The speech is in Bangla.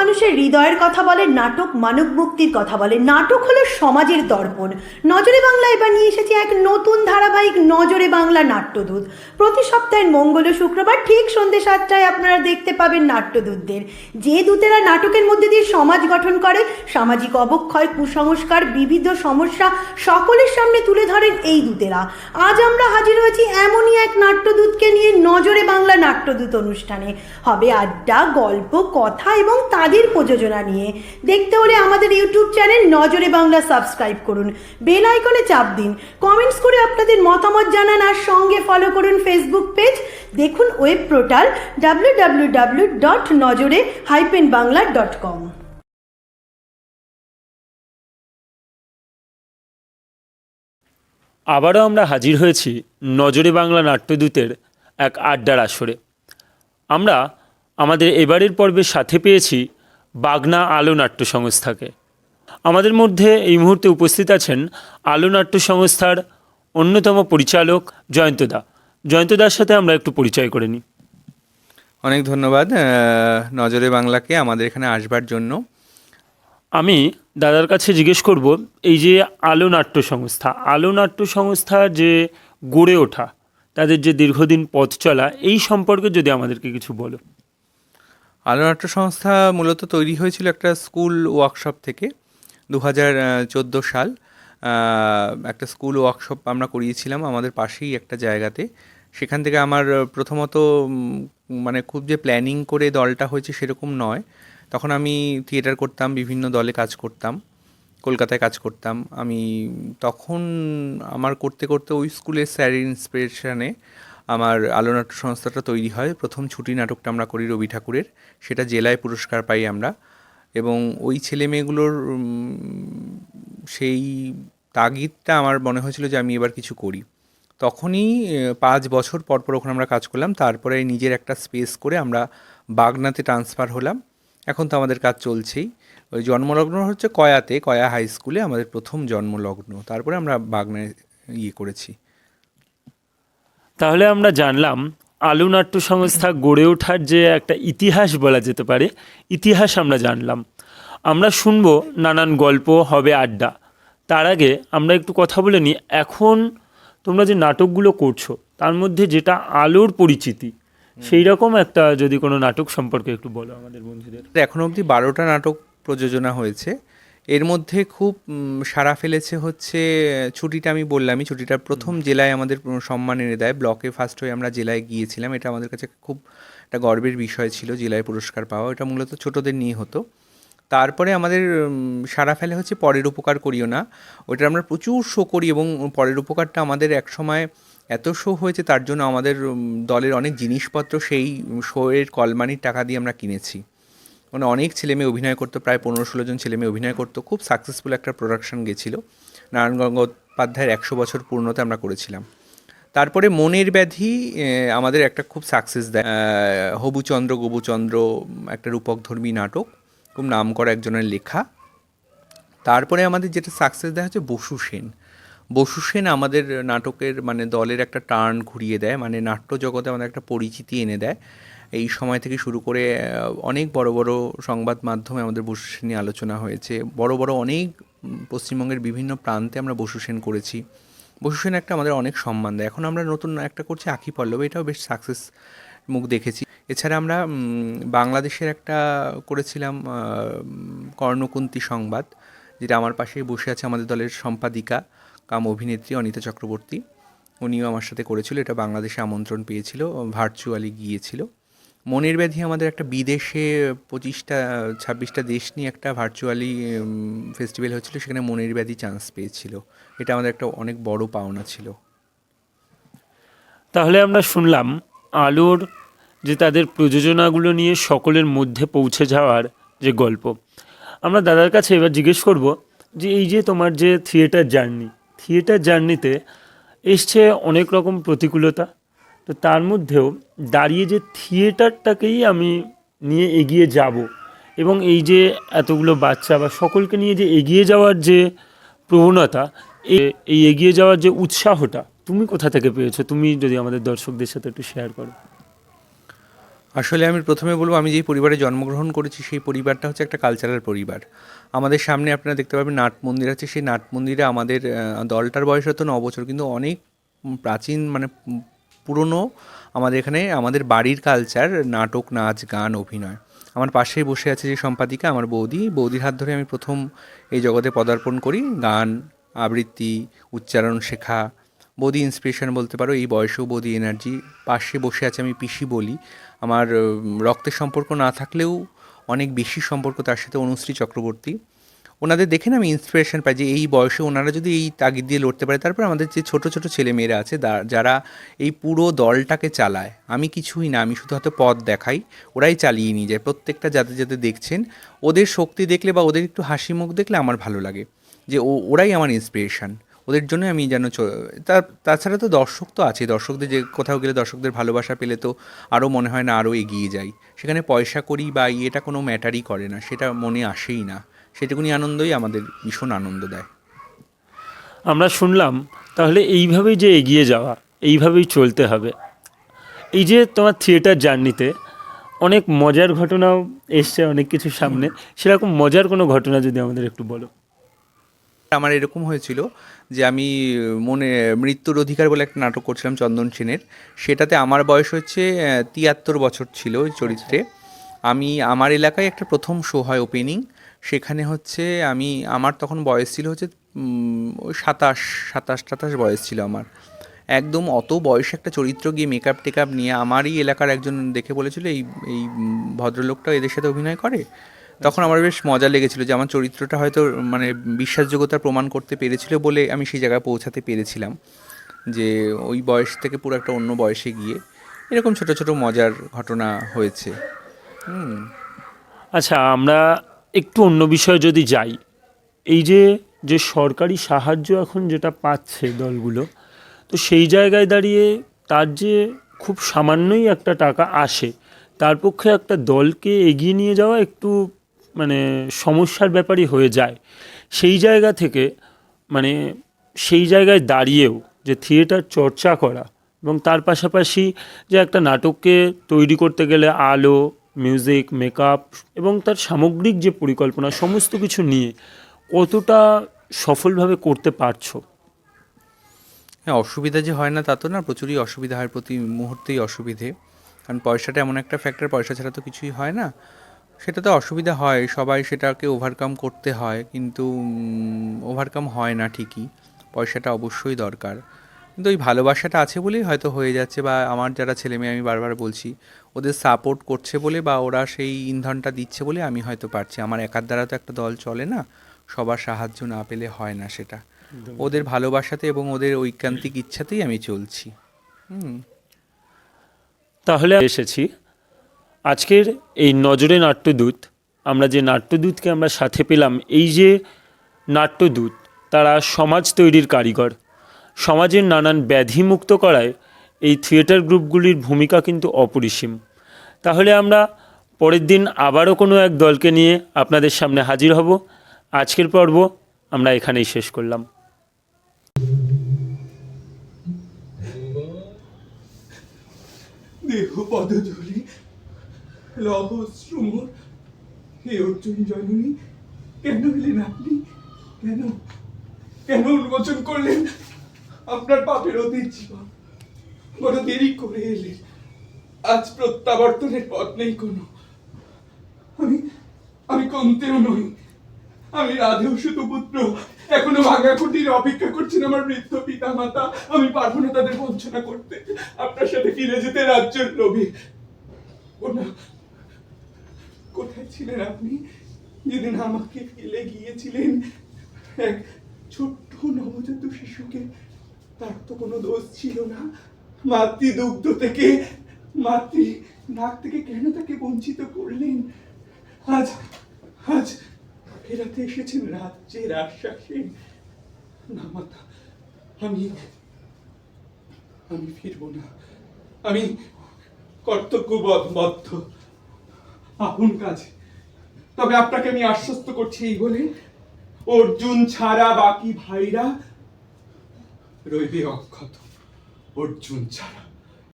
মানুষের হৃদয়ের কথা বলে, নাটক মানব মুক্তির কথা বলে। নাটক হলো সমাজের দর্পণ। নজরে বাংলা এবার নিয়ে এসেছে এক নতুন ধারাবাহিক, নজরে বাংলা নাট্যদূত। প্রতি সপ্তাহের মঙ্গল ও শুক্রবার ঠিক সন্ধ্যে 7টায় আপনারা দেখতে পাবেন নাট্যদূতদের, যে দূতেরা নাটকের মধ্যে দিয়ে সমাজ গঠন করে, সামাজিক অবক্ষয়, কুসংস্কার, বিবিধ সমস্যা সকলের সামনে তুলে ধরেন এই দূতেরা। আজ আমরা হাজির হয়েছি এমনই এক নাট্যদূতকে নিয়ে নজরে বাংলা নাট্যদূত অনুষ্ঠানে। হবে আড্ডা, গল্প, কথা এবং তাদের প্রযোজনা নিয়ে। দেখতে হলে আমাদের ইউটিউব চ্যানেল নজরে বাংলা সাবস্ক্রাইব করুন, বেল আইকনে চাপ দিন, কমেন্টস করে আপনাদের মতামত জানান, আর সঙ্গে ফলো করুন ফেসবুক পেজ, দেখুন ওয়েব পোর্টাল www.nojore-bangla.com। আবারও আমরা হাজির হয়েছি নজরে বাংলা নাট্যদূতের এক আড্ডার আসরে। আমরা আমাদের এবারের পর্বের সাথে পেয়েছি বাগনা আলো নাট্য সংস্থাকে। আমাদের মধ্যে এই মুহূর্তে উপস্থিত আছেন আলো নাট্য সংস্থার অন্যতম পরিচালক জয়ন্তদা। জয়ন্তদার সাথে আমরা একটু পরিচয় করে নিই। অনেক ধন্যবাদ নজরে বাংলাকে আমাদের এখানে আসবার জন্য। আমি দাদার কাছে জিজ্ঞেস করব, এই যে আলো নাট্য সংস্থা যে গড়ে ওঠা, তাদের যে দীর্ঘদিন পথ চলা, এই সম্পর্কে যদি আমাদেরকে কিছু বলো। আলো নাট্য সংস্থা মূলত তৈরি হয়েছিল একটা স্কুল ওয়ার্কশপ থেকে। 2014 সাল একটা স্কুল ওয়ার্কশপ আমরা করিয়েছিলাম আমাদের পাশেই একটা জায়গাতে। সেখান থেকে আমার প্রথমত মানে খুব যে প্ল্যানিং করে দলটা হয়েছে সেরকম নয়। তখন আমি থিয়েটার করতাম, বিভিন্ন দলে কাজ করতাম, কলকাতায় কাজ করতাম আমি। তখন আমার করতে করতে ওই স্কুলের স্যারের ইন্সপিরেশনে আমার আলো নাট্য সংস্থাটা তৈরি হয়। প্রথম ছুটি নাটকটা আমরা করি রবি ঠাকুরের, সেটা জেলায় পুরস্কার পাই আমরা। এবং ওই ছেলে মেয়েগুলোর সেই তাগিদটা আমার মনে হয়েছিল যে আমি এবার কিছু করি। তখনই 5 বছর পর ওখানে আমরা কাজ করলাম। তারপরে নিজের একটা স্পেস করে আমরা বাগনাতে ট্রান্সফার হলাম। এখন তো আমাদের কাজ চলছেই। ওই জন্মলগ্ন হচ্ছে কয়া হাই স্কুলে আমাদের প্রথম জন্মলগ্ন। তারপরে আমরা বাগনায় করেছি। তাহলে আমরা জানলাম আলো নাট্য সংস্থা গড়ে ওঠার যে একটা ইতিহাস বলা যেতে পারে, ইতিহাস আমরা জানলাম। আমরা শুনবো নানান গল্প, হবে আড্ডা। তার আগে আমরা একটু কথা বলে নিই, এখন তোমরা যে নাটকগুলো করছো তার মধ্যে যেটা আলোর পরিচিতি, সেই রকম একটা যদি কোনো নাটক সম্পর্কে একটু বলো আমাদের বন্ধুদের। এখনও অবধি 12টা নাটক প্রযোজনা হয়েছে। এর মধ্যে খুব সাড়া ফেলেছে হচ্ছে ছুটিটা। আমি বললামই, ছুটিটা প্রথম জেলায় আমাদের সম্মান এনে দেয়। ব্লকে ফার্স্ট হয়ে আমরা জেলায় গিয়েছিলাম। এটা আমাদের কাছে খুব একটা গর্বের বিষয় ছিল, জেলায় পুরস্কার পাওয়া। এটা মূলত ছোটদের নিয়ে হতো। তারপরে আমাদের সাড়া ফেলে হচ্ছে পরের উপকার করিও না। ওটা আমরা প্রচুর শো করি এবং পরের উপকারটা আমাদের এক সময় এত শো হয়েছে, তার জন্য আমাদের দলের অনেক জিনিসপত্র সেই শোয়ের কলমানির টাকা দিয়ে আমরা কিনেছি। মানে অনেক ছেলেমেয়ে অভিনয় করতো, প্রায় 15-16 জন ছেলেমেয়ে অভিনয় করতো। খুব সাকসেসফুল একটা প্রোডাকশন গেছিলো। নারায়ণ গঙ্গোপাধ্যায়ের 100 বছর পূর্ণতে আমরা করেছিলাম। তারপরে মনের ব্যাধি আমাদের একটা খুব সাকসেস দেয়। হবুচন্দ্র গোবুচন্দ্র একটা রূপকধর্মী নাটক, খুব নাম করা একজনের লেখা। তারপরে আমাদের যেটা সাকসেস দেয় হচ্ছে বসু সেন আমাদের নাটকের মানে দলের একটা টার্ন ঘুরিয়ে দেয়, মানে নাট্য জগতে আমাদের একটা পরিচিতি এনে দেয়। এই সময় থেকে শুরু করে অনেক বড় বড় সংবাদ মাধ্যমে আমাদের বসু সেন নিয়ে আলোচনা হয়েছে। বড় বড় অনেক পশ্চিমবঙ্গের বিভিন্ন প্রান্তে আমরা বসু সেন করেছি। বসু সেন একটা আমাদের অনেক সম্মান দেয়। এখন আমরা নতুন একটা করছি আঁখি পল্লব, এটাও বেশ সাকসেস মুখ দেখেছি। এছাড়া আমরা বাংলাদেশের একটা করেছিলাম কর্ণকুন্তী সংবাদ, যেটা আমার পাশেই বসে আছে আমাদের দলের সম্পাদিকা কাম অভিনেত্রী অনিতা চক্রবর্তী, উনিও আমার সাথে করেছিল। এটা বাংলাদেশে আমন্ত্রণ পেয়েছিল, ভার্চুয়ালি গিয়েছিল। মনের ব্যাধি আমাদের একটা বিদেশে 25-26টা দেশ নিয়ে একটা ভার্চুয়ালি ফেস্টিভ্যাল হয়েছিল, সেখানে মনের ব্যাধি চান্স পেয়েছিল। এটা আমাদের একটা অনেক বড় পাওনা ছিল। তাহলে আমরা শুনলাম আলোর যে তাদের প্রযোজনাগুলো নিয়ে সকলের মধ্যে পৌঁছে যাওয়ার যে গল্প। আমরা দাদার কাছে এবার জিজ্ঞেস করব যে এই যে তোমার যে থিয়েটার জার্নিতে এসছে অনেক রকম প্রতিকূলতা, তো তার মধ্যেও দাঁড়িয়ে যে থিয়েটারটাকেই আমি নিয়ে এগিয়ে যাব এবং এই যে এতগুলো বাচ্চা বা সকলকে নিয়ে যে এগিয়ে যাওয়ার যে প্রবণতা, এই এগিয়ে যাওয়ার যে উৎসাহটা তুমি কোথা থেকে পেয়েছো? তুমি যদি আমাদের দর্শকদের সাথে একটু শেয়ার করো। আসলে আমি প্রথমে বলবো, আমি যেই পরিবারে জন্মগ্রহণ করেছি সেই পরিবারটা হচ্ছে একটা কালচারাল পরিবার। আমাদের সামনে আপনারা দেখতে পাবেন নাট মন্দির আছে, সেই নাট মন্দিরে আমাদের দলটার বয়স হয়তো 9 বছর, কিন্তু অনেক প্রাচীন মানে পুরনো আমাদের এখানে আমাদের বাড়ির কালচার, নাটক, নাচ, গান, অভিনয়। আমার পাশেই বসে আছে যে সম্পাদিকা, আমার বৌদির হাত ধরে আমি প্রথম এই জগতে পদার্পণ করি। গান, আবৃত্তি, উচ্চারণ শেখা, বৌদি ইন্সপিরেশন বলতে পারো, এই বয়সেও বৌদি এনার্জি। পাশে বসে আছে আমি পিসি বলি, আমার রক্তের সম্পর্ক না থাকলেও অনেক বেশি সম্পর্ক তার সাথে, অনুশ্রী চক্রবর্তী। ওনাদের দেখে না আমি ইন্সপিরেশন পাই যে এই বয়সে ওনারা যদি এই তাগিদ দিয়ে লড়তে পারে। তারপর আমাদের যে ছোট ছোট ছেলেমেয়েরা আছে যারা এই পুরো দলটাকে চালায়, আমি কিছুই না, আমি শুধু হয়তো পথ দেখাই, ওরাই চালিয়ে নিয়ে যায়। প্রত্যেকটা যাদের যাদের দেখছেন, ওদের শক্তি দেখলে বা ওদের একটু হাসি মুখ দেখলে আমার ভালো লাগে, যে ওরাই আমার ইন্সপিরেশান। ওদের জন্য আমি যেন তাছাড়া তো দর্শক তো আছে, দর্শকদের যে কোথাও গেলে দর্শকদের ভালোবাসা পেলে তো আরও মনে হয় না আরও এগিয়ে যাই। সেখানে পয়সা করি বা এটা কোনো ম্যাটারই করে না, সেটা মনে আসেই না। সেটুকুনি আনন্দই আমাদের ভীষণ আনন্দ দেয়। আমরা শুনলাম তাহলে এইভাবেই যে এগিয়ে যাওয়া, এইভাবেই চলতে হবে। এই যে তোমার থিয়েটার জার্নিতে অনেক মজার ঘটনাও এসছে অনেক কিছু সামনে, সেরকম মজার কোনো ঘটনা যদি আমাদের একটু বলো। আমার এরকম হয়েছিল যে আমি মৃত্যুর অধিকার বলে একটা নাটক করছিলাম চন্দন সেনের। সেটাতে আমার বয়স হচ্ছে 73 বছর ছিল ওই চরিত্রে। আমার এলাকায় একটা প্রথম শো হয় ওপেনিং, সেখানে হচ্ছে আমার তখন বয়স ছিল হচ্ছে ওই 27 বয়স ছিল আমার। একদম অত বয়সে একটা চরিত্র গিয়ে মেকআপ টেকআপ নিয়ে, আমারই এলাকার একজন দেখে বলেছিল এই এই ভদ্রলোকটা এদের সাথে অভিনয় করে। তখন আমার বেশ মজা লেগেছিল যে আমার চরিত্রটা হয়তো মানে বিশ্বাসযোগ্যতা প্রমাণ করতে পেরেছিল বলে আমি সেই জায়গায় পৌঁছাতে পেরেছিলাম, যে ওই বয়স থেকে পুরো একটা অন্য বয়সে গিয়ে। এরকম ছোট ছোট মজার ঘটনা হয়েছে। আচ্ছা, আমরা একটু অন্য বিষয়ে যদি যাই, এই যে যে সরকারি সাহায্য এখন যেটা পাচ্ছে দলগুলো, তো সেই জায়গায় দাঁড়িয়ে তার যে খুব সামান্যই একটা টাকা আসে, তার পক্ষে একটা দলকে এগিয়ে নিয়ে যাওয়া একটু মানে সমস্যার ব্যাপারই হয়ে যায়। সেই জায়গা থেকে মানে সেই জায়গায় দাঁড়িয়েও যে থিয়েটার চর্চা করা এবং তার পাশাপাশি যে একটা নাটককে তৈরি করতে গেলে আলো, মিউজিক, মেকআপ এবং তার সামগ্রিক যে পরিকল্পনা, সমস্ত কিছু নিয়ে কতটা সফলভাবে করতে পারছো? হ্যাঁ, অসুবিধা যে হয় না তা তো না, প্রচুরই অসুবিধা হয়, প্রতি মুহূর্তেই অসুবিধে। কারণ পয়সাটা এমন একটা ফ্যাক্টর, পয়সা ছাড়া তো কিছুই হয় না। সেটা তো অসুবিধা হয়, সবাই সেটাকে ওভারকাম করতে হয়, কিন্তু ওভারকাম হয় না ঠিকই। পয়সাটা অবশ্যই দরকার, কিন্তু ওই ভালোবাসাটা আছে বলেই হয়তো হয়ে যাচ্ছে। বা আমার যারা ছেলেমেয়ে, আমি বারবার বলছি, ওদের সাপোর্ট করছে বলে বা ওরা সেই ইন্ধনটা দিচ্ছে বলে আমি হয়তো পারছি। আমার একার দ্বারা তো একটা দল চলে না, সবার সাহায্য না পেলে হয় না সেটা। ওদের ভালোবাসাতে এবং ওদের ঐকান্তিক ইচ্ছাতেই আমি চলছি। তাহলে এসেছি আজকের এই নজরে নাট্যদূত। আমরা যে নাট্যদূতকে আমরা সাথে পেলাম, এই যে নাট্যদূত তারা সমাজ তৈরির কারিগর। সমাজের নানান ব্যাধি মুক্ত করায় এই থিয়েটার গ্রুপগুলির ভূমিকা কিন্তু অপরিসীম। তাহলে আমরা পরের দিন আবারও কোনো এক দলকে নিয়ে আপনাদের সামনে হাজির হব। আজকের পর্ব আমরা এখানেই শেষ করলাম। দেহ পদধূলি লহশ্রুমোর, হে অর্জুন জননী, কেন এলেন আপনি? কেন কেন উন্মোচন করলেন আপনার পাপের অতীত জীবন? বড় দেরি করে এলেন, আজ প্রত্যাবর্তনের পথ নেই কোনো। আমি কমতেও নই, আমি রাধেও সুতপুত্র। এখনো ভাঙা কুটির অপেক্ষা করছেন আমার বৃদ্ধ পিতা মাতা। আমি পারবো না তাদের বঞ্চনা করতে, আপনার সাথে ফিরে যেতে রাজ্যের লোভে। ওনা, কোথায় ছিলেন আপনি যেদিন আমাকে ফেলে গিয়েছিলেন এক ছোট্ট নবজাত শিশুকে? তার তো কোনো দোষ ছিল না। মাতৃ দুগ্ধ থেকে, মাতৃ নাক থেকে কেন তাকে বঞ্চিত করলেন? আজ আজ ফেরাতে এসেছেন রাজ্যের আশ্বাসে। না মাতা, আমি ফিরবো না। আমি কর্তব্যবদ্ধ আপন কাজে। তবে আপনাকে আমি আশ্বস্ত করছি এই বলে, অর্জুন ছাড়া বাকি ভাইরা রইবে অক্ষত। অর্জুন ছাড়া।